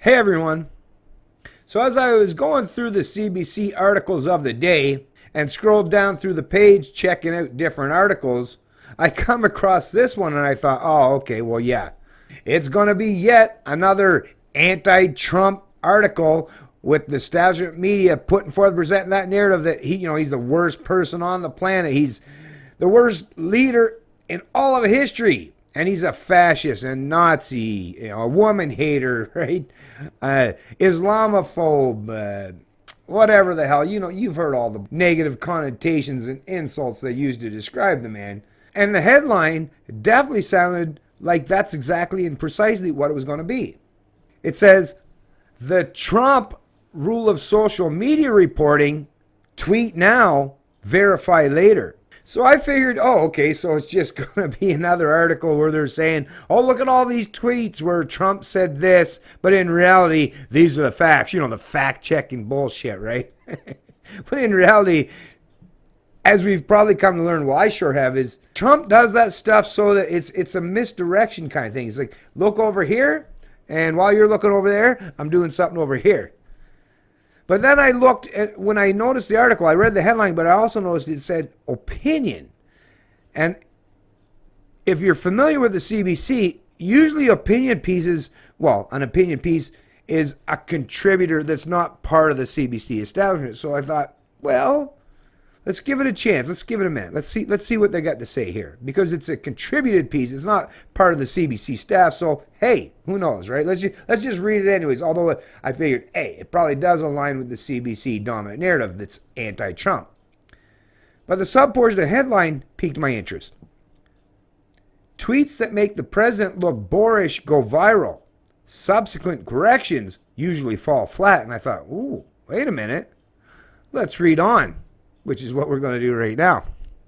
Hey everyone. So as I was going through the CBC articles of the day and scrolled down through the page checking out different articles, I come across this one and I thought, oh, okay, well, yeah. It's going to be yet another anti-Trump article with the establishment media putting forth, presenting that narrative that he's the worst person on the planet. He's the worst leader in all of history. And he's a fascist and Nazi, a woman hater, right? Islamophobe, whatever the hell. You've heard all the negative connotations and insults they use to describe the man. And the headline definitely sounded like that's exactly and precisely what it was going to be. It says, the Trump rule of social media reporting, tweet now, verify later. So I figured, okay, so it's just going to be another article where they're saying, oh, look at all these tweets where Trump said this, but in reality, these are the facts. The fact-checking bullshit, right? But in reality, as we've probably come to learn, well, I sure have, is Trump does that stuff so that it's a misdirection kind of thing. It's like, look over here, and while you're looking over there, I'm doing something over here. But then I looked at, when I noticed the article, I read the headline, but I also noticed it said opinion. And if you're familiar with the CBC, usually opinion pieces, an opinion piece is a contributor that's not part of the CBC establishment. So I thought, well, let's give it a chance. Let's give it a minute. Let's see what they got to say here. Because it's a contributed piece. It's not part of the CBC staff. So, hey, who knows, right? Let's just read it anyways. Although I figured, hey, it probably does align with the CBC dominant narrative that's anti-Trump. But the subportion of the headline piqued my interest. Tweets that make the president look boorish go viral. Subsequent corrections usually fall flat. And I thought, ooh, wait a minute. Let's read on. Which is what we're going to do right now.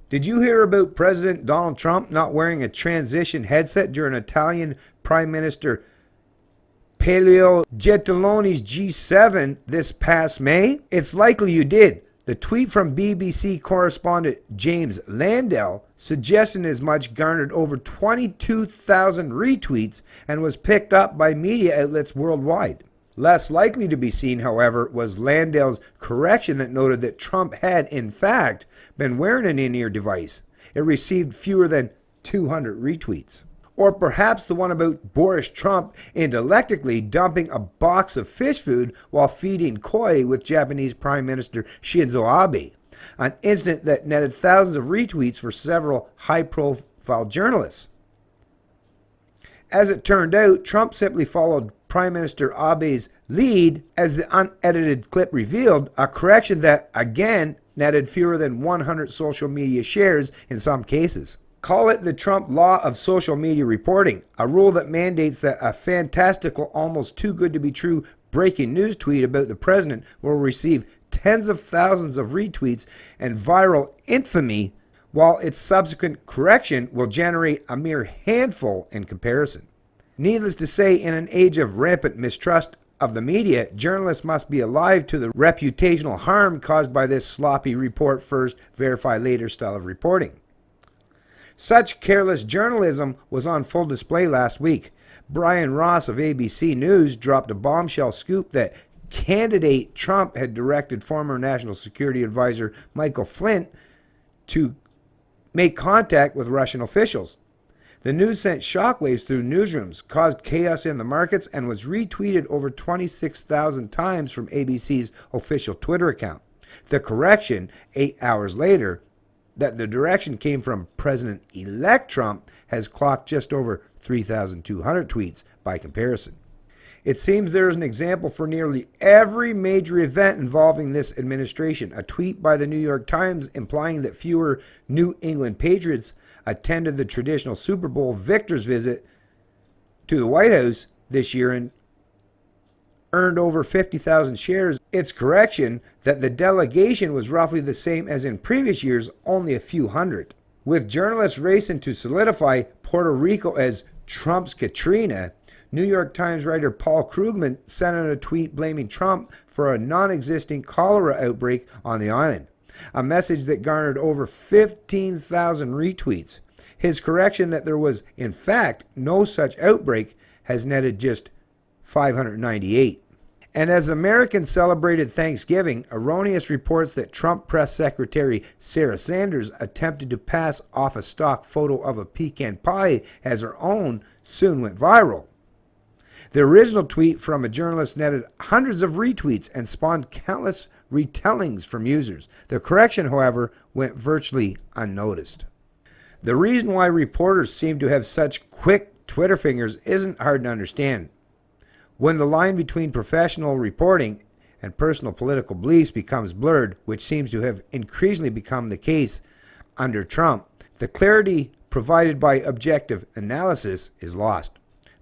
Did you hear about President Donald Trump not wearing a transition headset during Italian Prime Minister Paolo Gentiloni's G7 this past May? It's likely you did. The tweet from BBC correspondent James Landell suggesting as much garnered over 22,000 retweets and was picked up by media outlets worldwide. Less likely to be seen, however, was Landell's correction that noted that Trump had, in fact, been wearing an in-ear device. It received fewer than 200 retweets. Or perhaps the one about boorish Trump intellectually dumping a box of fish food while feeding koi with Japanese Prime Minister Shinzo Abe, an incident that netted thousands of retweets for several high-profile journalists. As it turned out, Trump simply followed Prime Minister Abe's lead, as the unedited clip revealed, a correction that, again, netted fewer than 100 social media shares in some cases. Call it the Trump law of social media reporting, a rule that mandates that a fantastical, almost too good to be true breaking news tweet about the president will receive tens of thousands of retweets and viral infamy, while its subsequent correction will generate a mere handful in comparison. Needless to say, in an age of rampant mistrust of the media, journalists must be alive to the reputational harm caused by this sloppy report first, verify later style of reporting. Such careless journalism was on full display last week. Brian Ross of ABC News dropped a bombshell scoop that candidate Trump had directed former National Security Advisor Michael Flynn to make contact with Russian officials. The news sent shockwaves through newsrooms, caused chaos in the markets, and was retweeted over 26,000 times from ABC's official Twitter account. The correction, 8 hours later, that the direction came from President-elect Trump has clocked just over 3,200 tweets by comparison. It seems there is an example for nearly every major event involving this administration. A tweet by the New York Times implying that fewer New England Patriots attended the traditional Super Bowl victors visit to the White House this year and earned over 50,000 shares. Its correction that the delegation was roughly the same as in previous years, only a few hundred. With journalists racing to solidify Puerto Rico as Trump's Katrina, New York Times writer Paul Krugman sent out a tweet blaming Trump for a non-existing cholera outbreak on the island, a message that garnered over 15,000 retweets. His correction that there was, in fact, no such outbreak has netted just 598. And as Americans celebrated Thanksgiving, erroneous reports that Trump Press Secretary Sarah Sanders attempted to pass off a stock photo of a pecan pie as her own soon went viral. The original tweet from a journalist netted hundreds of retweets and spawned countless retellings from users. The correction, however, went virtually unnoticed. The reason why reporters seem to have such quick Twitter fingers isn't hard to understand. When the line between professional reporting and personal political beliefs becomes blurred, which seems to have increasingly become the case under Trump, the clarity provided by objective analysis is lost.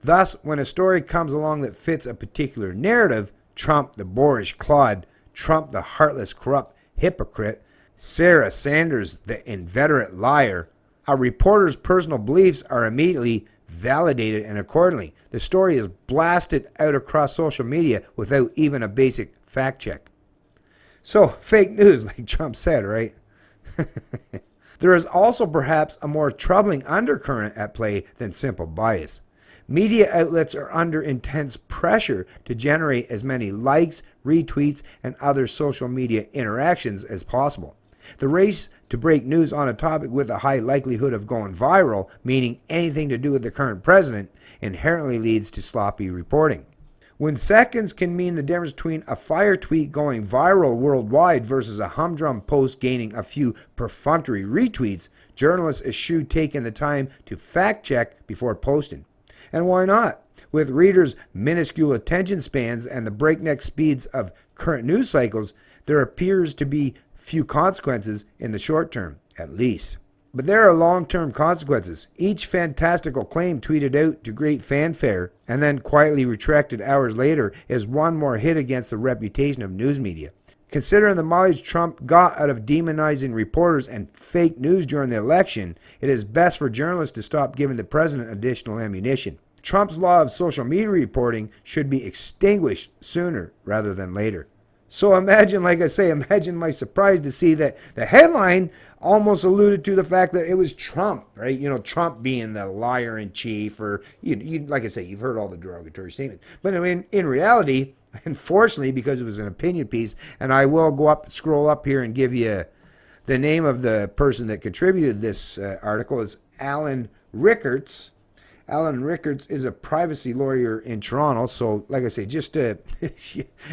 Thus, when a story comes along that fits a particular narrative, Trump the boorish clod, Trump the heartless corrupt hypocrite, Sarah Sanders the inveterate liar, a reporter's personal beliefs are immediately validated, and accordingly, the story is blasted out across social media without even a basic fact check. So, fake news, like Trump said, right? There is also perhaps a more troubling undercurrent at play than simple bias. Media outlets are under intense pressure to generate as many likes, retweets, and other social media interactions as possible. The race to break news on a topic with a high likelihood of going viral, meaning anything to do with the current president, inherently leads to sloppy reporting. When seconds can mean the difference between a fire tweet going viral worldwide versus a humdrum post gaining a few perfunctory retweets, journalists eschew taking the time to fact check before posting. And why not? With readers' minuscule attention spans and the breakneck speeds of current news cycles, there appears to be few consequences in the short term, at least. But there are long-term consequences. Each fantastical claim tweeted out to great fanfare and then quietly retracted hours later is one more hit against the reputation of news media. Considering the mileage Trump got out of demonizing reporters and fake news during the election, it is best for journalists to stop giving the president additional ammunition. Trump's law of social media reporting should be extinguished sooner rather than later. So imagine, like I say, imagine my surprise to see that the headline almost alluded to the fact that it was Trump, right? You know, Trump being the liar in chief, or like I say, you've heard all the derogatory statements. But in reality, unfortunately, because it was an opinion piece, and I will scroll up here and give you the name of the person that contributed this article. It's Alan Rickards. Alan Rickards is a privacy lawyer in Toronto. So, like I say, just a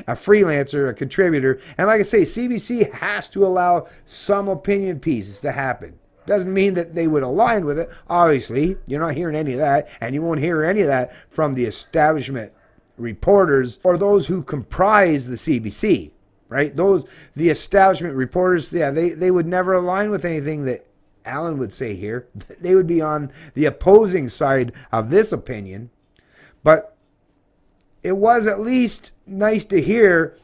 freelancer, a contributor. And like I say, CBC has to allow some opinion pieces to happen. Doesn't mean that they would align with it. Obviously, you're not hearing any of that. And you won't hear any of that from the establishment reporters or those who comprise the CBC, right? The establishment reporters, yeah, they would never align with anything that Alan would say here. They would be on the opposing side of this opinion. But it was at least nice to hear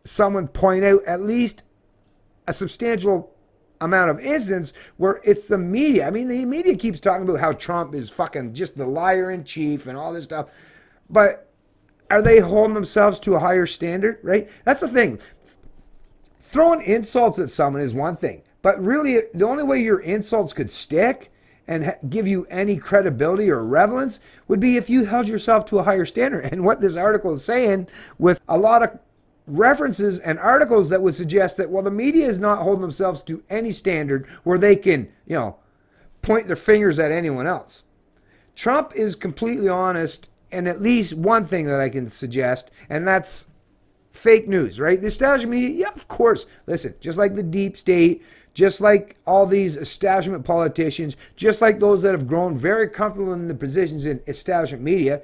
someone point out at least a substantial amount of incidents where it's the media. I mean, the media keeps talking about how Trump is fucking just the liar in chief and all this stuff. But are they holding themselves to a higher standard, right? That's the thing. Throwing insults at someone is one thing. But really, the only way your insults could stick and give you any credibility or relevance would be if you held yourself to a higher standard. And what this article is saying, with a lot of references and articles that would suggest that, well, the media is not holding themselves to any standard where they can, point their fingers at anyone else. Trump is completely honest, and at least one thing that I can suggest, and that's fake news, right? The establishment media, yeah, of course. Listen, just like the deep state, just like all these establishment politicians, just like those that have grown very comfortable in the positions in establishment media,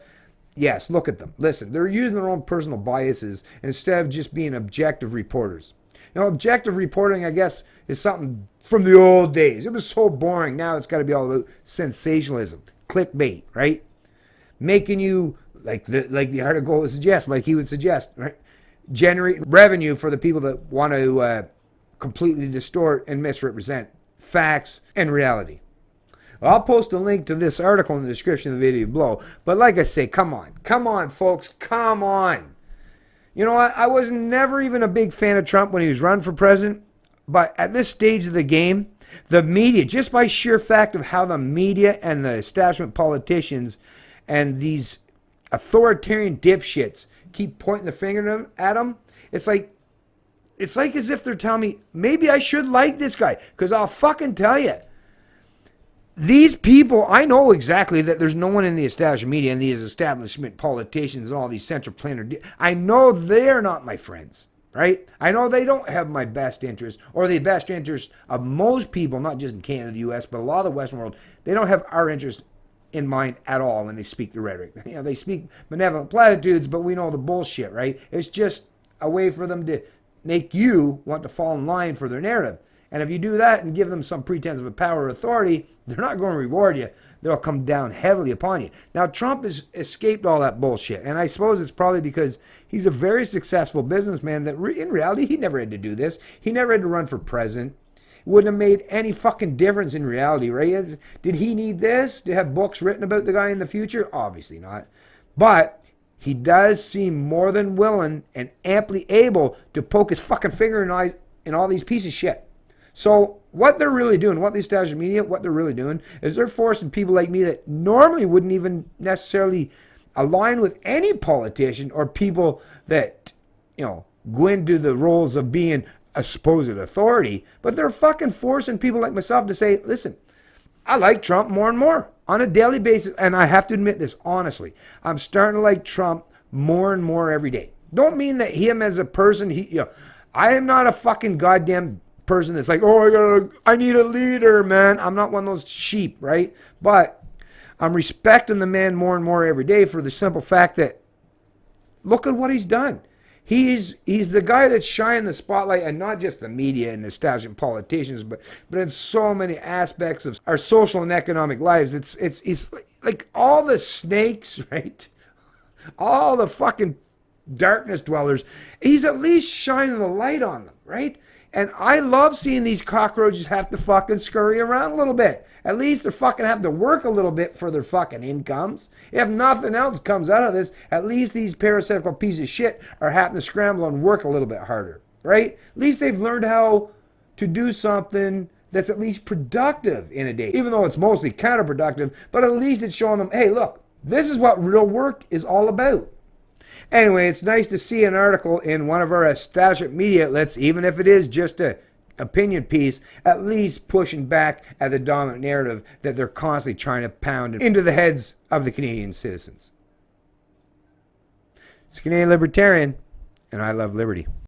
yes, look at them. Listen, they're using their own personal biases instead of just being objective reporters. Objective reporting, I guess, is something from the old days. It was so boring. Now it's got to be all about sensationalism, clickbait, right? Making you, like the article would suggest, like he would suggest, right? Generating revenue for the people that want to completely distort and misrepresent facts and reality. I'll post a link to this article in the description of the video below. But like I say, come on, folks, come on. I was never even a big fan of Trump when he was running for president. But at this stage of the game, the media, just by sheer fact of how the media and the establishment politicians and these authoritarian dipshits keep pointing the finger at them. It's like as if they're telling me, maybe I should like this guy. Because I'll fucking tell you, these people, I know exactly that there's no one in the establishment media and these establishment politicians and all these central planners. I know they're not my friends, right? I know they don't have my best interest or the best interest of most people, not just in Canada, the U.S., but a lot of the Western world. They don't have our interest in mind at all when they speak the rhetoric. You know, they speak benevolent platitudes, but we know the bullshit, right? It's just a way for them to make you want to fall in line for their narrative. And if you do that and give them some pretense of a power or authority, they're not going to reward you. They'll come down heavily upon you. Now, Trump has escaped all that bullshit. And I suppose it's probably because he's a very successful businessman that in reality, he never had to do this. He never had to run for president. It wouldn't have made any fucking difference in reality, right? Did he need this to have books written about the guy in the future? Obviously not. But he does seem more than willing and amply able to poke his fucking finger in all these pieces of shit. So what they're really doing, what the establishment media, what they're really doing is they're forcing people like me that normally wouldn't even necessarily align with any politician or people that, go into the roles of being a supposed authority, but they're fucking forcing people like myself to say, listen, I like Trump more and more on a daily basis. And I have to admit this honestly. I'm starting to like Trump more and more every day. Don't mean that him as a person, I am not a fucking goddamn person that's like, I need a leader, man. I'm not one of those sheep, right? But I'm respecting the man more and more every day for the simple fact that look at what he's done. He's the guy that's shining the spotlight, and not just the media and the establishment politicians, but in so many aspects of our social and economic lives. It's like all the snakes, right? All the fucking darkness dwellers. He's at least shining the light on them, right? And I love seeing these cockroaches have to fucking scurry around a little bit. At least they're fucking having to work a little bit for their fucking incomes. If nothing else comes out of this, at least these parasitical pieces of shit are having to scramble and work a little bit harder, right? At least they've learned how to do something that's at least productive in a day. Even though it's mostly counterproductive, but at least it's showing them, hey, look, this is what real work is all about. Anyway, it's nice to see an article in one of our establishment media outlets, even if it is just an opinion piece, at least pushing back at the dominant narrative that they're constantly trying to pound into the heads of the Canadian citizens. It's Canadian Libertarian, and I love liberty.